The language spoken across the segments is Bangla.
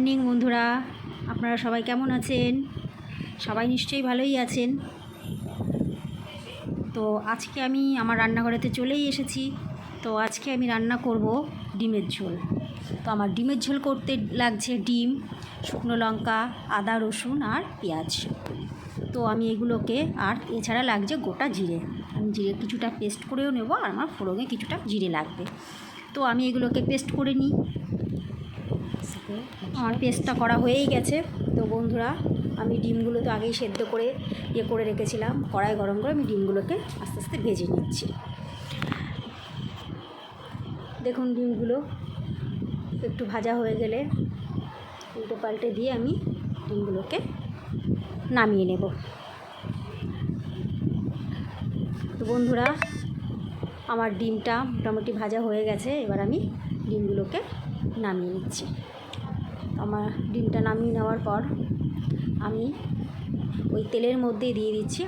মর্নিং বন্ধুরা, আপনারা সবাই কেমন আছেন? সবাই নিশ্চয়ই ভালোই আছেন। তো আজকে আমি আমার রান্নাঘরেতে চলেই এসেছি। তো আজকে আমি রান্না করব ডিমের ঝোল। তো আমার ডিমের ঝোল করতে লাগছে ডিম, শুকনো লঙ্কা, আদা, রসুন আর পেঁয়াজ। তো আমি এগুলোকে, আর এছাড়া লাগছে গোটা জিরে। আমি জিরে কিছুটা পেস্ট করেও নেব, আর আমার ফোড়নে কিছুটা জিরে লাগবে। তো আমি এগুলোকে পেস্ট করে নিই। আমার পেস্টটা করা হয়েই গেছে। তো বন্ধুরা, আমি ডিমগুলো তো আগেই সেদ্ধ করে করে রেখেছিলাম। কড়াই গরম করে আমি ডিমগুলোকে আস্তে আস্তে ভেজে নিচ্ছি। দেখুন, ডিমগুলো একটু ভাজা হয়ে গেলে উল্টে পাল্টে দিয়ে আমি ডিমগুলোকে নামিয়ে নেব। তো বন্ধুরা, আমার ডিমটা মোটামুটি ভাজা হয়ে গেছে। এবার আমি ডিমগুলোকে নামিয়ে নিচ্ছি। আমার ডিমটা নামিয়ে নেওয়ার পর আমি ওই তেলের মধ্যেই দিয়ে দিচ্ছি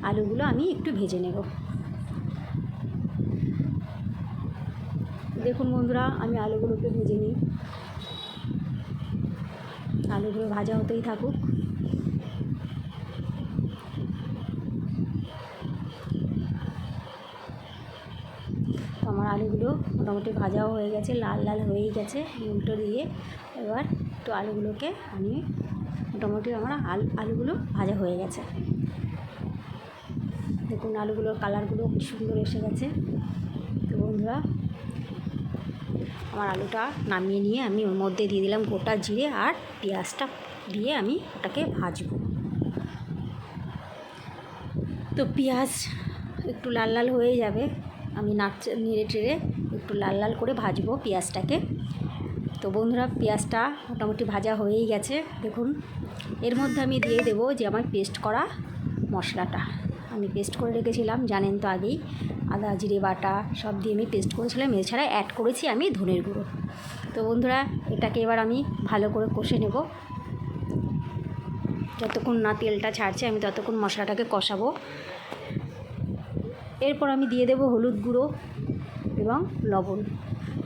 আলুগুলো আমি একটু ভেজে নেব। দেখুন বন্ধুরা, আমি আলুগুলোকে ভেজে নিই। আলুগুলো ভাজা হতেই থাকুক। আমার আলুগুলো মোটামুটি ভাজাও হয়ে গেছে, লাল লাল হয়েই গেছে উল্টো দিয়ে। এবার একটু আলুগুলোকে আমি মোটামুটি আমার আলুগুলো ভাজা হয়ে গেছে। দেখুন, আলুগুলোর কালারগুলো কি সুন্দর এসে গেছে। তো বন্ধুরা, আমার আলুটা নামিয়ে নিয়ে আমি ওর মধ্যে দিয়ে দিলাম গোটা জিরে আর পেঁয়াজটা দিয়ে আমি ওটাকে ভাজবো। তো পেঁয়াজ একটু লাল লাল হয়ে যাবে, আমি নেড়ে টেড়ে একটু লাল লাল করে ভাজবো পেঁয়াজটাকে। তো বন্ধুরা, পেঁয়াজটা মোটামুটি ভাজা হয়েই গেছে। দেখুন, এর মধ্যে আমি দিয়ে দেবো যে আমার পেস্ট করা মশলাটা আমি পেস্ট করে রেখেছিলাম, জানেন তো আগেই। আদা জিরে বাটা সব দিয়ে আমি পেস্ট করেছিলাম। এছাড়া অ্যাড করেছি আমি ধনের গুঁড়ো। তো বন্ধুরা, এটাকে এবার আমি ভালো করে কষে নেব। যতক্ষণ না তেলটা ছাড়ছে আমি ততক্ষণ মশলাটাকে কষাবো। এরপর আমি দিয়ে দেবো হলুদ গুঁড়ো এবং লবণ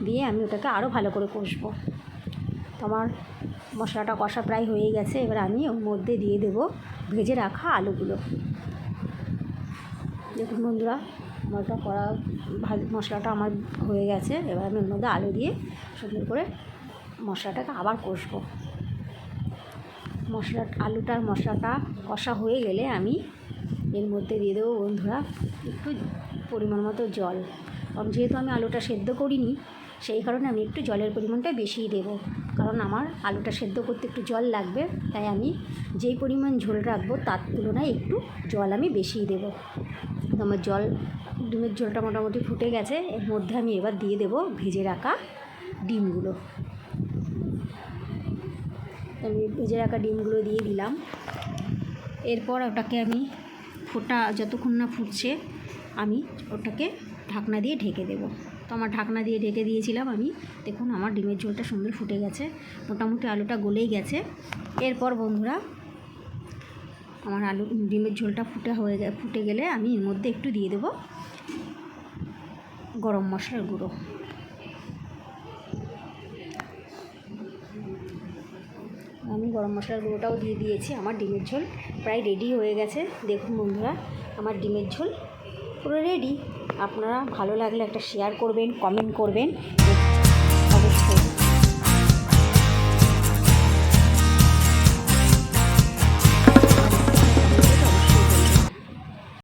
দিয়ে আমি ওটাকে আরও ভালো করে কষবো। তো আমার মশলাটা কষা প্রায় হয়ে গেছে। এবার আমি ওর মধ্যে দিয়ে দেবো ভেজে রাখা আলুগুলো। দেখুন বন্ধুরা, আমারটা মশলাটা আমার হয়ে গেছে। এবার আমি ওর মধ্যে আলু দিয়ে সুন্দর করে মশলাটাকে আবার কষবো। মশলাটা কষা হয়ে গেলে আমি এর মধ্যে দিয়ে দেবো বন্ধুরা একটু পরিমাণ মতো জল। কারণ যেহেতু আমি আলুটা সেদ্ধ করিনি, সেই কারণে আমি একটু জলের পরিমাণটা বেশিই দেবো। কারণ আমার আলুটা সেদ্ধ করতে একটু জল লাগবে, তাই আমি যেই পরিমাণ ঝোল রাখবো তার তুলনায় একটু জল আমি বেশিই দেবো। তো আমার ডিমের ঝোলটা মোটামুটি ফুটে গেছে। এর মধ্যে আমি এবার দিয়ে দেবো ভেজে রাখা ডিমগুলো। আমি ভেজে রাখা ডিমগুলো দিয়ে দিলাম। এরপর ওটাকে আমি যতক্ষণ না ফুটছে আমি ওটাকে ঢাকনা দিয়ে ঢেকে দেবো। তো আমার ঢাকনা দিয়ে ঢেকে দিয়েছিলাম আমি। দেখুন, আমার ডিমের ঝোলটা সুন্দর ফুটে গেছে, মোটামুটি আলুটা গলেই গেছে। এরপর বন্ধুরা, আমার ডিমের ঝোলটা ফুটে গেলে আমি এর মধ্যে একটু দিয়ে দেবো গরম মশলার গুঁড়ো। আমি গরম মশলার গুঁড়োটাও দিয়ে দিয়েছি। আমার ডিমের ঝোল প্রায় রেডি হয়ে গেছে। দেখুন বন্ধুরা, আমার ডিমের ঝোল পুরো রেডি। আপনারা ভালো লাগলে একটা শেয়ার করবেন, কমেন্ট করবেন অবশ্যই।